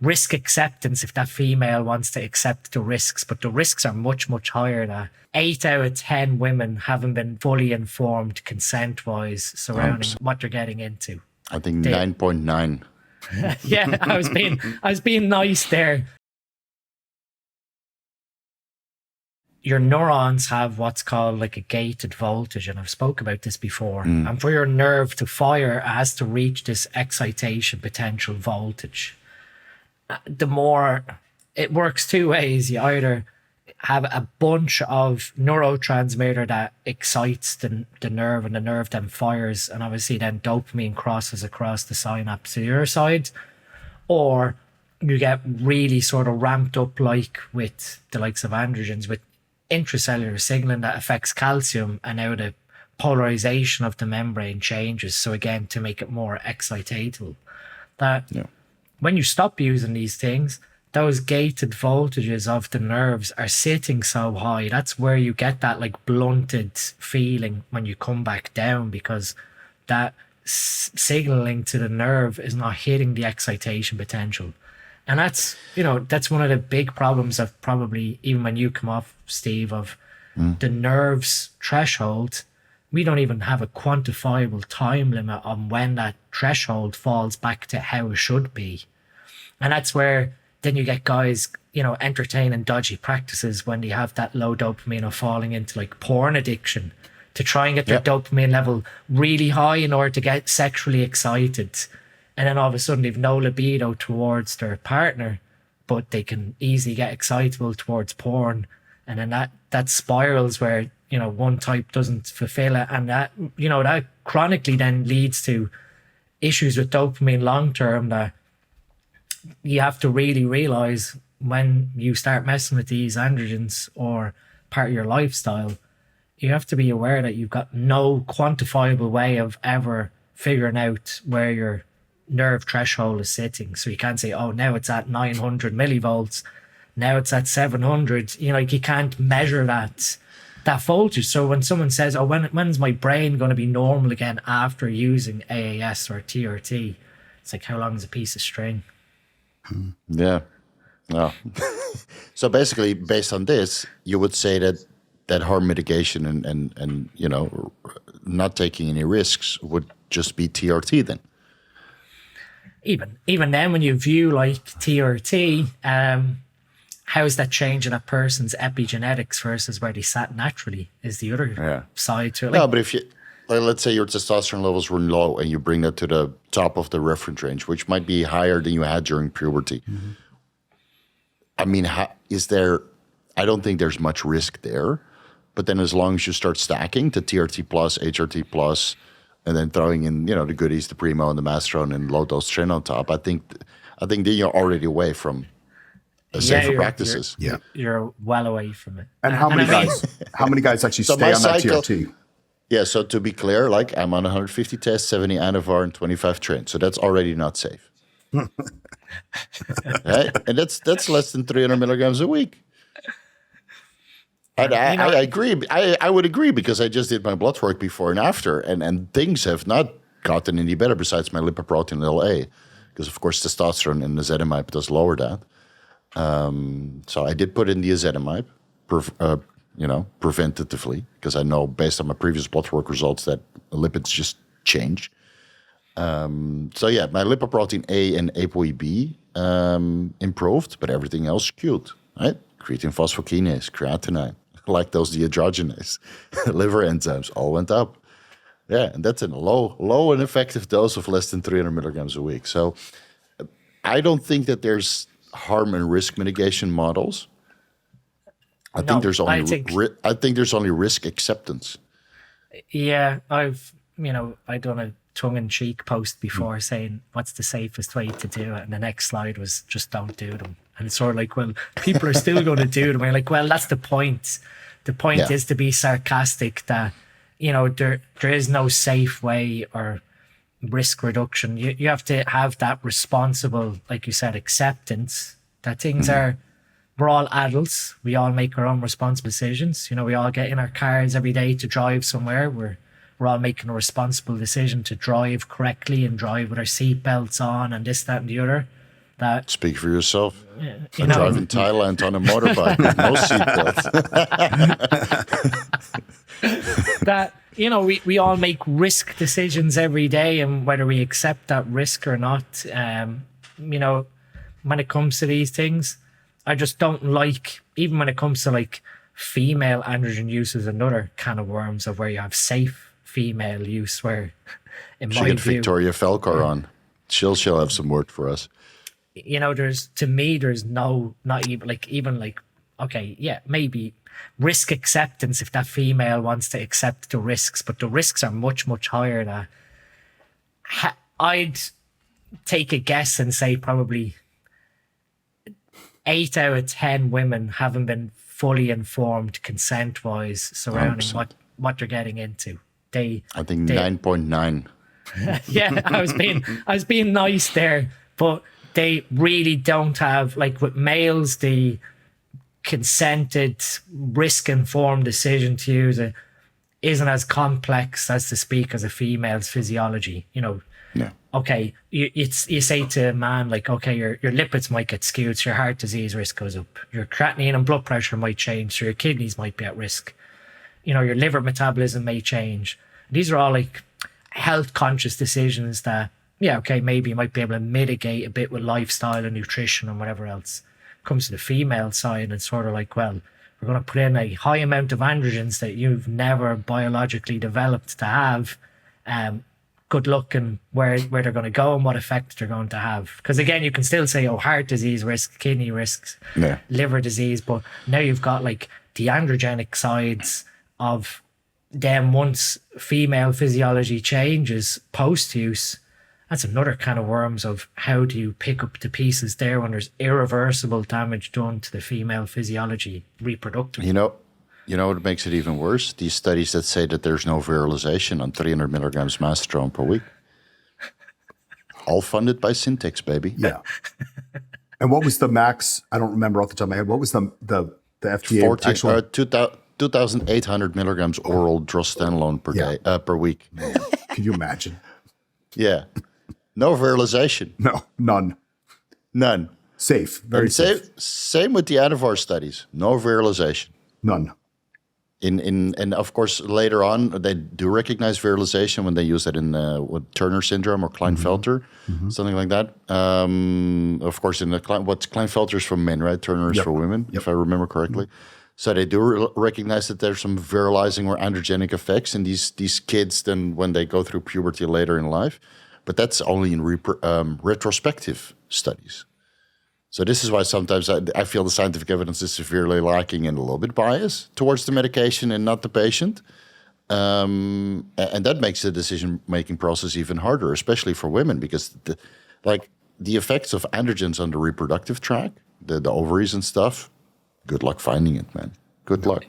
risk acceptance if that female wants to accept the risks, but the risks are much, much higher. That 8 out of 10 women haven't been fully informed consent-wise surrounding what they're getting into. I think 9.9. Yeah, I was being nice there. Your neurons have what's called like a gated voltage, and I've spoke about this before. And for your nerve to fire, it has to reach this excitation potential voltage. The more, it works two ways. You either have a bunch of neurotransmitter that excites the nerve, and the nerve then fires, and obviously then dopamine crosses across the synapse to your side, or you get really sort of ramped up, like with the likes of androgens, with intracellular signaling that affects calcium, and now the polarization of the membrane changes. So again, to make it more excitatable, when you stop using these things, those gated voltages of the nerves are sitting so high. That's where you get that like blunted feeling when you come back down, because that signaling to the nerve is not hitting the excitation potential. And that's, that's one of the big problems of probably, even when you come off, Steve, of the nerve's threshold. We don't even have a quantifiable time limit on when that threshold falls back to how it should be. And that's where then you get guys, entertaining dodgy practices when they have that low dopamine, or falling into like porn addiction to try and get their dopamine level really high in order to get sexually excited. And then all of a sudden they've no libido towards their partner, but they can easily get excitable towards porn. And then that spirals where, one type doesn't fulfill it. And that, that chronically then leads to issues with dopamine long-term, that you have to really realize when you start messing with these androgens or part of your lifestyle, you have to be aware that you've got no quantifiable way of ever figuring out where your nerve threshold is sitting. So you can't say, oh, now it's at 900 millivolts, now it's at 700. You can't measure that voltage. So when someone says, oh, when's my brain going to be normal again after using AAS or TRT, it's like, how long is a piece of string? Yeah. No. So basically, based on this, you would say that harm mitigation and not taking any risks would just be TRT then. Even then, when you view like TRT, how is that changing a person's epigenetics versus where they sat naturally is the other side to it. No, but if you, let's say your testosterone levels were low and you bring that to the top of the reference range, which might be higher than you had during puberty. Mm-hmm. I mean, I don't think there's much risk there. But then as long as you start stacking to TRT plus, HRT plus, and then throwing in, the goodies, the Primo and the Masteron and low dose Tren on top, I think then you're already away from safer practices. You're well away from it. And how many guys actually stay on that TRT? Yeah, so to be clear, like I'm on 150 tests, 70 Anavar, and 25 Tren. So that's already not safe. Right? And that's less than 300 milligrams a week. And I agree. I would agree, because I just did my blood work before and after, and things have not gotten any better besides my lipoprotein LA, because of course testosterone and ezetimibe does lower that. So I did put in the ezetimibe, preventatively, because I know based on my previous blood work results that lipids just change. So yeah, my lipoprotein A and ApoE-B improved, but everything else skewed, right? Creatine phosphokinase, creatinine, lactose dehydrogenase, liver enzymes all went up. Yeah, and that's in a low and effective dose of less than 300 milligrams a week. So I don't think that there's harm and risk mitigation models. I think there's only risk acceptance. Yeah, I've done a tongue-in-cheek post before saying what's the safest way to do it, and the next slide was just don't do them. And it's sort of like, well, people are still going to do them. We're like, well, that's the point. The point is to be sarcastic that, there is no safe way or risk reduction. You have to have that responsible, like you said, acceptance that things we're all adults. We all make our own responsible decisions. We all get in our cars every day to drive somewhere. We're all making a responsible decision to drive correctly and drive with our seatbelts on and this, that, and the other. that, Speak for yourself. you I know, drive in Thailand on a motorbike with no seatbelt. that, you know, we all make risk decisions every day, and whether we accept that risk or not, you know, when it comes to these things, I just don't like, even when it comes to like female androgen use is another can of worms of where you have safe female use, where in Should my get view, Victoria Felkar on. She'll have some word for us. you know, there's no, not even like, okay, yeah, maybe risk acceptance if that female wants to accept the risks, but the risks are much, much higher. That I'd take a guess and say probably 8 out of 10 women haven't been fully informed consent-wise surrounding 100%. what they're getting into. I think 9.9. Yeah, I was being nice there, but they really don't have, like with males, the consented, risk-informed decision to use it isn't as complex as to speak as a female's physiology. You know, Yeah. okay, you say to a man, like, okay, your lipids might get skewed, so your heart disease risk goes up. Your creatinine and blood pressure might change, so your kidneys might be at risk. You know, your liver metabolism may change. These are all like health conscious decisions that, yeah, okay, maybe you might be able to mitigate a bit with lifestyle and nutrition and whatever else. Comes to the female side, and sort of like, well, we're going to put in a high amount of androgens that you've never biologically developed to have. Good luck and where they're going to go and what effect they're going to have. Because again, you can still say, oh, heart disease risk, kidney risks, Yeah. liver disease, but now you've got like the androgenic sides of them once female physiology changes post-use. That's another kind of worms of how do you pick up the pieces there when there's irreversible damage done to the female physiology reproductively. You know what makes it even worse? These studies that say that there's no virilization on 300 milligrams mastestrone per week. All funded by Syntex, baby. Yeah. And what was the max? I don't remember off the top of my head. What was the FDA actual? 2,800 milligrams oral dromostanolone per week. Can you imagine? Yeah. No virilization. No, none. Safe, very And safe. Same with the Anavar studies. No virilization. None. And of course, later on, they do recognize virilization when they use it in Turner syndrome or Klinefelter, something like that. Of course, in what's Klinefelter is for men, right? Turner is for women, if I remember correctly. So they do recognize that there's some virilizing or androgenic effects in these kids then when they go through puberty later in life. But that's only in retrospective studies. So this is why sometimes I feel the scientific evidence is severely lacking and a little bit biased towards the medication and not the patient. And that makes the decision-making process even harder, especially for women, because the effects of androgens on the reproductive tract, the ovaries and stuff, good luck finding it, man. Good luck.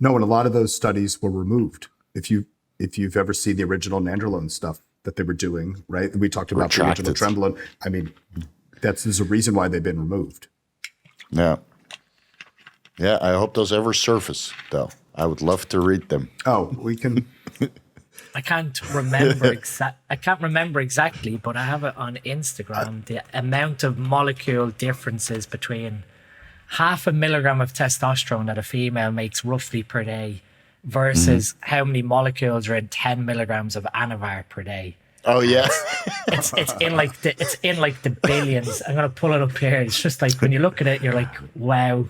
No, and a lot of those studies were removed. If you've ever seen the original nandrolone stuff that they were doing, right? We talked about the original trenbolone. I mean, there's a reason why they've been removed. Yeah. Yeah, I hope those ever surface, though. I would love to read them. Oh, we can. I can't remember exactly, but I have it on Instagram. The amount of molecule differences between 0.5 milligram of testosterone that a female makes roughly per day versus how many molecules are in 10 milligrams of Anavar per day. Oh yeah, it's in like the billions. I'm gonna pull it up here. It's just like when you look at it, you're like, wow,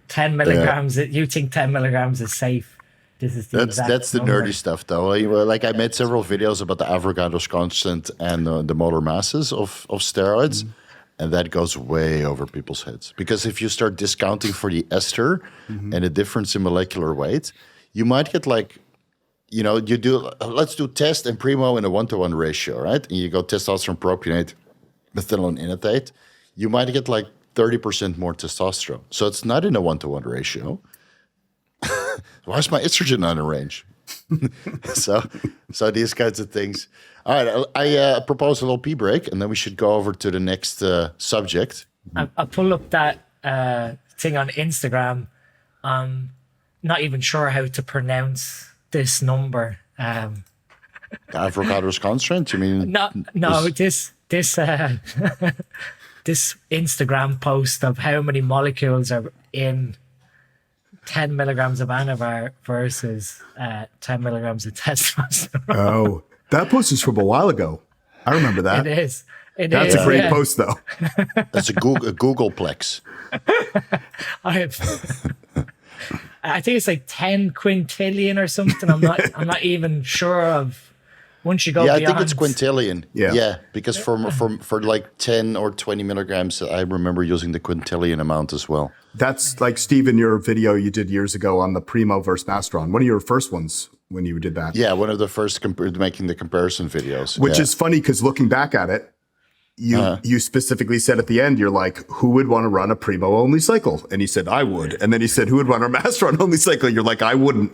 10 milligrams. Yeah. You think 10 milligrams is safe? This is that's the number. nerdy stuff, though. Like I made several videos about the Avogadro's constant and the molar masses of steroids, and that goes way over people's heads. Because if you start discounting for the ester and the difference in molecular weight, you might get like. Let's do test and primo in a 1-to-1 ratio, right? And you go testosterone propionate, methylone inositol. You might get like 30% more testosterone. So it's not in a 1-to-1 ratio. Why is my estrogen on a range? so these kinds of things. All right, I propose a little pee break, and then we should go over to the next subject. I'll pull up that thing on Instagram. I'm not even sure how to pronounce this number. Avogadro's constant? You mean? No. This this Instagram post of how many molecules are in 10 milligrams of Anavar versus 10 milligrams of testosterone. Oh, that post is from a while ago. I remember that. It is. That's a great post, though. That's a Googleplex. I think it's like 10 quintillion or something. I'm not even sure of. Once you go beyond. I think it's quintillion. Yeah. Because for like 10 or 20 milligrams, I remember using the quintillion amount as well. That's like, Steve, in your video you did years ago on the Primo versus Masteron. One of your first ones when you did that. Yeah, one of the first making the comparison videos. Which is funny because looking back at it, you specifically said at the end, you're like, who would want to run a Primo only cycle? And he said, I would. And then he said, who would run a Masteron only cycle? You're like, I wouldn't.